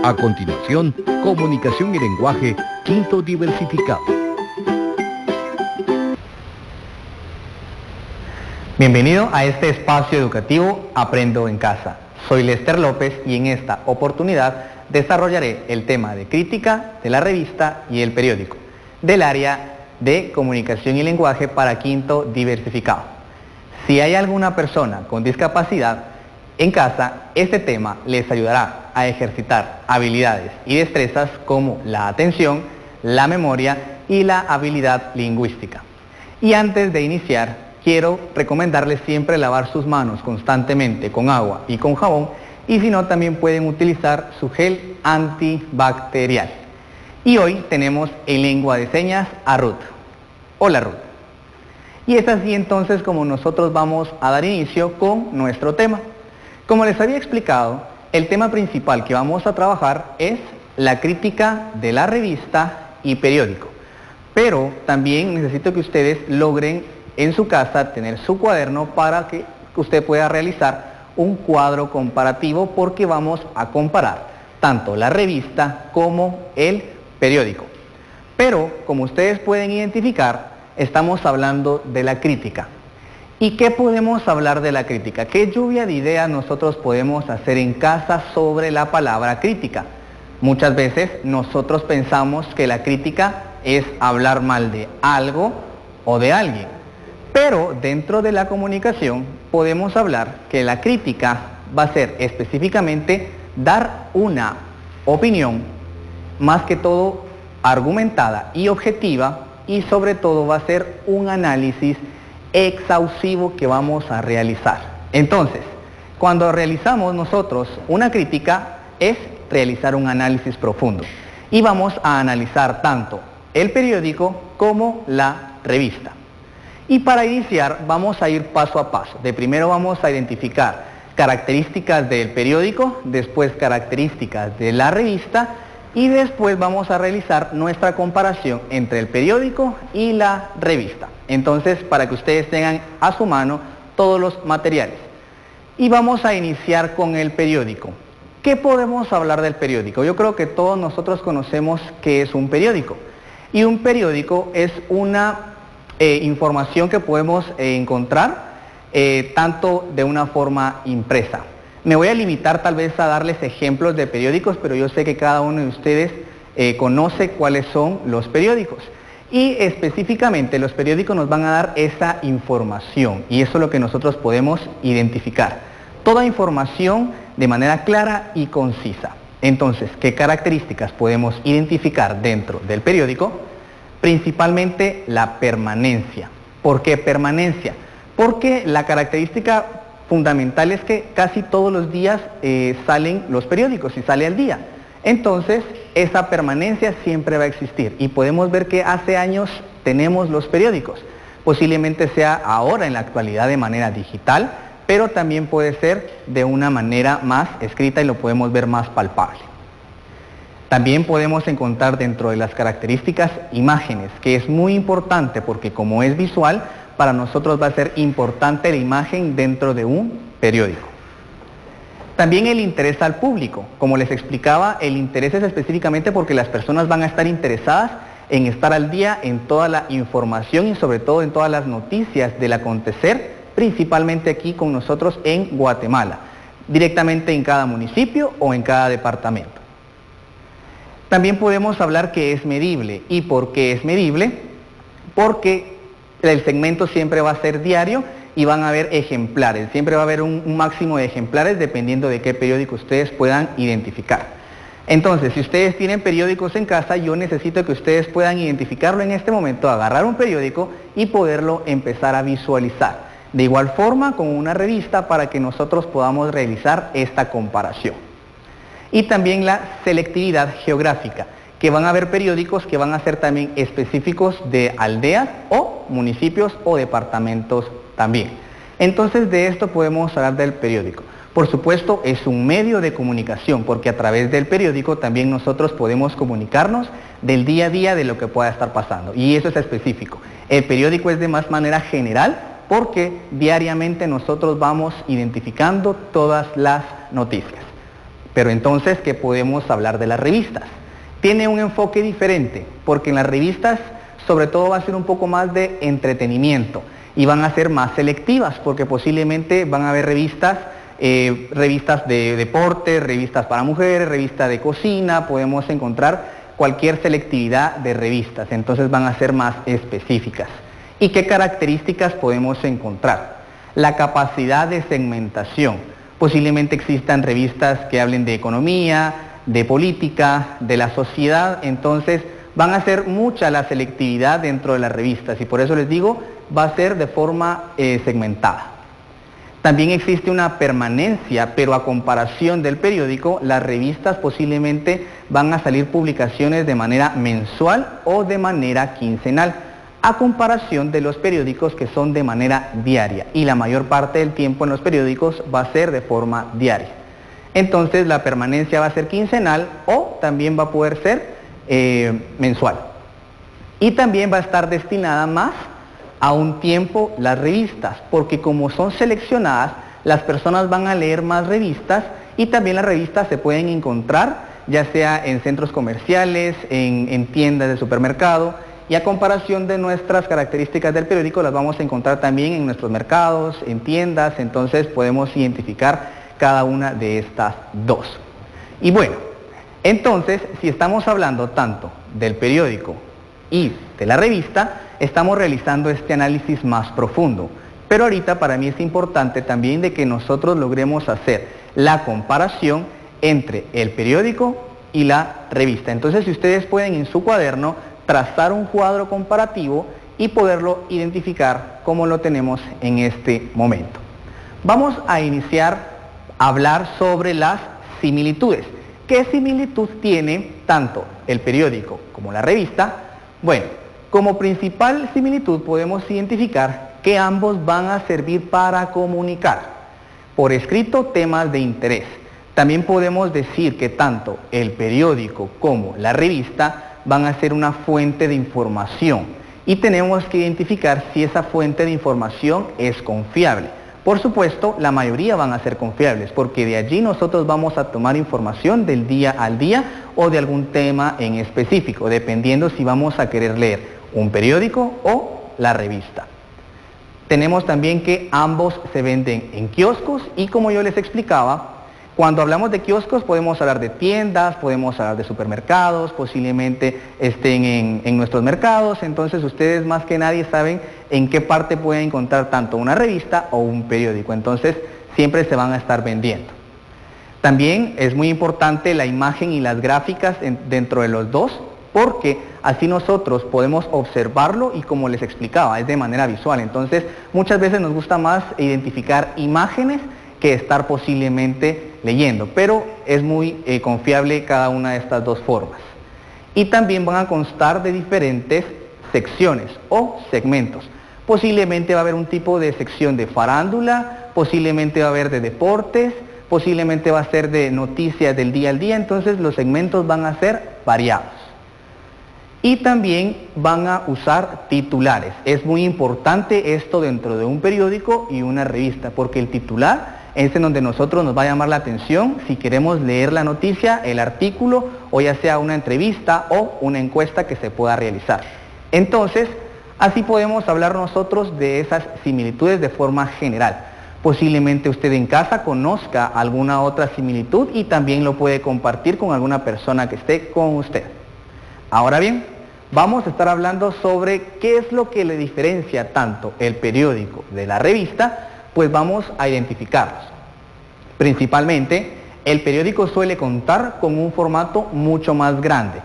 A continuación, comunicación y lenguaje, quinto diversificado. Bienvenido a este espacio educativo Aprendo en Casa. Soy Lester López y en esta oportunidad desarrollaré el tema de crítica de la revista y el periódico, del área de comunicación y lenguaje para quinto diversificado. Si hay alguna persona con discapacidad en casa, este tema les ayudará a ejercitar habilidades y destrezas como la atención, la memoria y la habilidad lingüística. Y antes de iniciar, quiero recomendarles siempre lavar sus manos constantemente con agua y con jabón, y si no, también pueden utilizar su gel antibacterial. Y hoy tenemos en lengua de señas a Ruth. Hola Ruth. Y es así entonces como nosotros vamos a dar inicio con nuestro tema. Como les había explicado, el tema principal que vamos a trabajar es la crítica de la revista y periódico. Pero también necesito que ustedes logren en su casa tener su cuaderno para que usted pueda realizar un cuadro comparativo, porque vamos a comparar tanto la revista como el periódico. Pero, como ustedes pueden identificar, estamos hablando de la crítica. ¿Y qué podemos hablar de la crítica? ¿Qué lluvia de ideas nosotros podemos hacer en casa sobre la palabra crítica? Muchas veces nosotros pensamos que la crítica es hablar mal de algo o de alguien. Pero dentro de la comunicación podemos hablar que la crítica va a ser específicamente dar una opinión, más que todo argumentada y objetiva, y sobre todo va a ser un análisis exhaustivo que vamos a realizar. Entonces, cuando realizamos nosotros una crítica, es realizar un análisis profundo. Y vamos a analizar tanto el periódico como la revista. Y para iniciar vamos a ir paso a paso. De primero vamos a identificar características del periódico, después características de la revista, y después vamos a realizar nuestra comparación entre el periódico y la revista. Entonces, para que ustedes tengan a su mano todos los materiales. Y vamos a iniciar con el periódico. ¿Qué podemos hablar del periódico? Yo creo que todos nosotros conocemos qué es un periódico. Y un periódico es una información que podemos encontrar tanto de una forma impresa. Me voy a limitar tal vez a darles ejemplos de periódicos, pero yo sé que cada uno de ustedes conoce cuáles son los periódicos. Y específicamente los periódicos nos van a dar esa información, y eso es lo que nosotros podemos identificar. Toda información de manera clara y concisa. Entonces, ¿qué características podemos identificar dentro del periódico? Principalmente la permanencia. ¿Por qué permanencia? Porque la característica fundamental es que casi todos los días salen los periódicos y sale al día. Entonces, esa permanencia siempre va a existir, y podemos ver que hace años tenemos los periódicos. Posiblemente sea ahora en la actualidad de manera digital, pero también puede ser de una manera más escrita y lo podemos ver más palpable. También podemos encontrar dentro de las características imágenes, que es muy importante porque como es visual, para nosotros va a ser importante la imagen dentro de un periódico. También el interés al público. Como les explicaba, el interés es específicamente porque las personas van a estar interesadas en estar al día en toda la información y sobre todo en todas las noticias del acontecer, principalmente aquí con nosotros en Guatemala, directamente en cada municipio o en cada departamento. También podemos hablar que es medible. ¿Y por qué es medible? Porque el segmento siempre va a ser diario y van a haber ejemplares. Siempre va a haber un máximo de ejemplares dependiendo de qué periódico ustedes puedan identificar. Entonces, si ustedes tienen periódicos en casa, yo necesito que ustedes puedan identificarlo en este momento, agarrar un periódico y poderlo empezar a visualizar. De igual forma con una revista, para que nosotros podamos realizar esta comparación. Y también la selectividad geográfica, que van a haber periódicos que van a ser también específicos de aldeas o municipios o departamentos también. Entonces de esto podemos hablar del periódico. Por supuesto es un medio de comunicación, porque a través del periódico también nosotros podemos comunicarnos del día a día de lo que pueda estar pasando, y eso es específico. El periódico es de más manera general porque diariamente nosotros vamos identificando todas las noticias. Pero entonces, ¿qué podemos hablar de las revistas? Tiene un enfoque diferente, porque en las revistas sobre todo va a ser un poco más de entretenimiento y van a ser más selectivas, porque posiblemente van a haber revistas de deporte, revistas para mujeres, revistas de cocina, podemos encontrar cualquier selectividad de revistas, entonces van a ser más específicas. ¿Y qué características podemos encontrar? La capacidad de segmentación. Posiblemente existan revistas que hablen de economía, de política, de la sociedad, entonces van a ser mucha la selectividad dentro de las revistas y por eso les digo, va a ser de forma segmentada. También existe una permanencia, pero a comparación del periódico, las revistas posiblemente van a salir publicaciones de manera mensual o de manera quincenal, a comparación de los periódicos que son de manera diaria y la mayor parte del tiempo en los periódicos va a ser de forma diaria. Entonces la permanencia va a ser quincenal o también va a poder ser mensual. Y también va a estar destinada más a un tiempo las revistas, porque como son seleccionadas, las personas van a leer más revistas y también las revistas se pueden encontrar ya sea en centros comerciales, en tiendas de supermercado, y a comparación de nuestras características del periódico las vamos a encontrar también en nuestros mercados, en tiendas, entonces podemos identificar cada una de estas dos. Y bueno, entonces si estamos hablando tanto del periódico y de la revista, estamos realizando este análisis más profundo. Pero ahorita para mí es importante también de que nosotros logremos hacer la comparación entre el periódico y la revista. Entonces si ustedes pueden en su cuaderno trazar un cuadro comparativo y poderlo identificar como lo tenemos en este momento. Vamos a iniciar a hablar sobre las similitudes. ¿Qué similitud tiene tanto el periódico como la revista? Bueno, como principal similitud podemos identificar que ambos van a servir para comunicar por escrito temas de interés. También podemos decir que tanto el periódico como la revista van a ser una fuente de información y tenemos que identificar si esa fuente de información es confiable. Por supuesto, la mayoría van a ser confiables porque de allí nosotros vamos a tomar información del día al día o de algún tema en específico, dependiendo si vamos a querer leer un periódico o la revista. Tenemos también que ambos se venden en kioscos y como yo les explicaba, cuando hablamos de kioscos podemos hablar de tiendas, podemos hablar de supermercados, posiblemente estén en nuestros mercados, entonces ustedes más que nadie saben en qué parte pueden encontrar tanto una revista o un periódico, entonces siempre se van a estar vendiendo. También es muy importante la imagen y las gráficas dentro de los dos, porque así nosotros podemos observarlo y como les explicaba, es de manera visual, entonces muchas veces nos gusta más identificar imágenes que estar posiblemente leyendo, pero es muy confiable cada una de estas dos formas. Y también van a constar de diferentes secciones o segmentos. Posiblemente va a haber un tipo de sección de farándula, posiblemente va a haber de deportes, posiblemente va a ser de noticias del día al día, entonces los segmentos van a ser variados. Y también van a usar titulares. Es muy importante esto dentro de un periódico y una revista, porque el titular es en donde nosotros nos va a llamar la atención si queremos leer la noticia, el artículo o ya sea una entrevista o una encuesta que se pueda realizar. Entonces, así podemos hablar nosotros de esas similitudes de forma general. Posiblemente usted en casa conozca alguna otra similitud y también lo puede compartir con alguna persona que esté con usted. Ahora bien, vamos a estar hablando sobre qué es lo que le diferencia tanto el periódico de la revista, pues vamos a identificarlos. Principalmente, el periódico suele contar con un formato mucho más grande.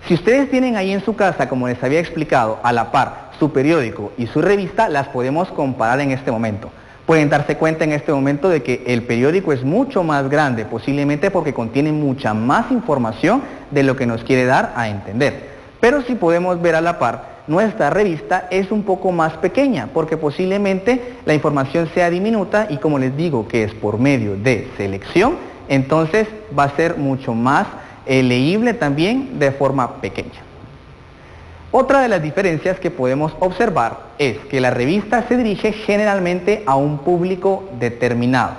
Si ustedes tienen ahí en su casa, como les había explicado, a la par su periódico y su revista, las podemos comparar en este momento. Pueden darse cuenta en este momento de que el periódico es mucho más grande, posiblemente porque contiene mucha más información de lo que nos quiere dar a entender. Pero si podemos ver a la par, nuestra revista es un poco más pequeña porque posiblemente la información sea diminuta y como les digo que es por medio de selección, entonces va a ser mucho más leíble también de forma pequeña. Otra de las diferencias que podemos observar es que la revista se dirige generalmente a un público determinado.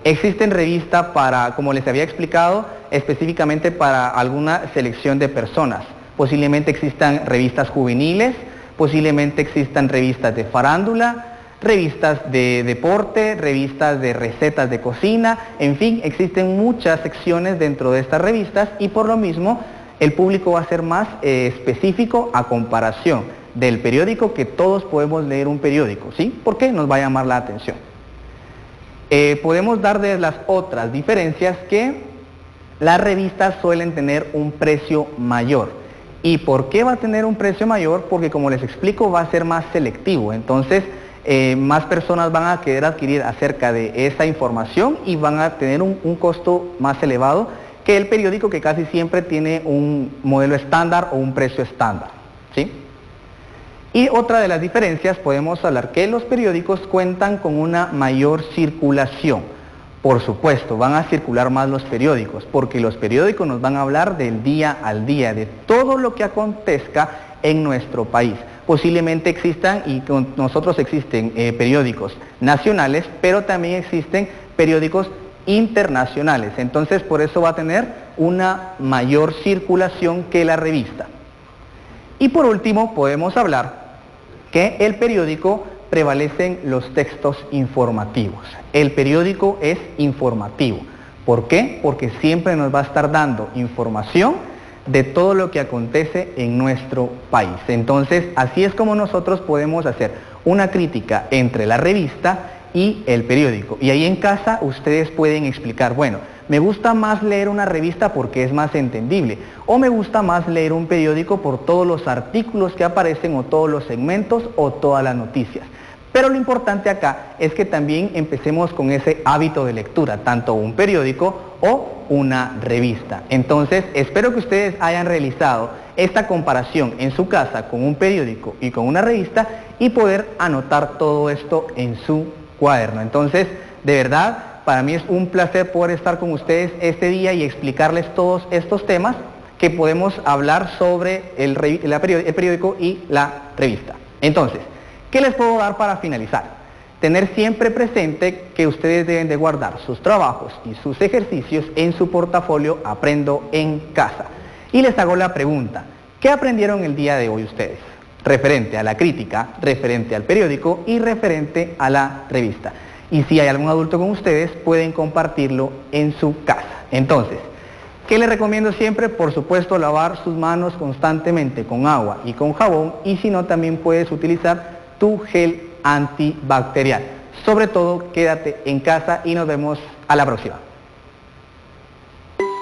Existen revistas para, como les había explicado, específicamente para alguna selección de personas. Posiblemente existan revistas juveniles, posiblemente existan revistas de farándula, revistas de deporte, revistas de recetas de cocina, en fin, existen muchas secciones dentro de estas revistas y por lo mismo el público va a ser más específico a comparación del periódico, que todos podemos leer un periódico, ¿sí? ¿Por qué? Nos va a llamar la atención. Podemos dar de las otras diferencias que las revistas suelen tener un precio mayor. ¿Y por qué va a tener un precio mayor? Porque como les explico, va a ser más selectivo. Entonces, más personas van a querer adquirir acerca de esa información y van a tener un costo más elevado que el periódico, que casi siempre tiene un modelo estándar o un precio estándar, ¿sí? Y otra de las diferencias, podemos hablar que los periódicos cuentan con una mayor circulación. Por supuesto, van a circular más los periódicos, porque los periódicos nos van a hablar del día al día, de todo lo que acontezca en nuestro país. Posiblemente existan, y con nosotros existen periódicos nacionales, pero también existen periódicos internacionales. Entonces, por eso va a tener una mayor circulación que la revista. Y por último, podemos hablar que el periódico prevalecen los textos informativos. El periódico es informativo. ¿Por qué? Porque siempre nos va a estar dando información de todo lo que acontece en nuestro país. Entonces, así es como nosotros podemos hacer una crítica entre la revista y el periódico. Y ahí en casa ustedes pueden explicar, bueno, me gusta más leer una revista porque es más entendible, o me gusta más leer un periódico por todos los artículos que aparecen, o todos los segmentos, o todas las noticias. Pero lo importante acá es que también empecemos con ese hábito de lectura, tanto un periódico o una revista. Entonces, espero que ustedes hayan realizado esta comparación en su casa con un periódico y con una revista y poder anotar todo esto en su cuaderno. Entonces, de verdad, para mí es un placer poder estar con ustedes este día y explicarles todos estos temas que podemos hablar sobre el periódico y la revista. Entonces, ¿qué les puedo dar para finalizar? Tener siempre presente que ustedes deben de guardar sus trabajos y sus ejercicios en su portafolio Aprendo en Casa. Y les hago la pregunta, ¿qué aprendieron el día de hoy ustedes? Referente a la crítica, referente al periódico y referente a la revista. Y si hay algún adulto con ustedes, pueden compartirlo en su casa. Entonces, ¿qué les recomiendo siempre? Por supuesto, lavar sus manos constantemente con agua y con jabón, y si no, también puedes utilizar tu gel antibacterial. Sobre todo, quédate en casa y nos vemos a la próxima.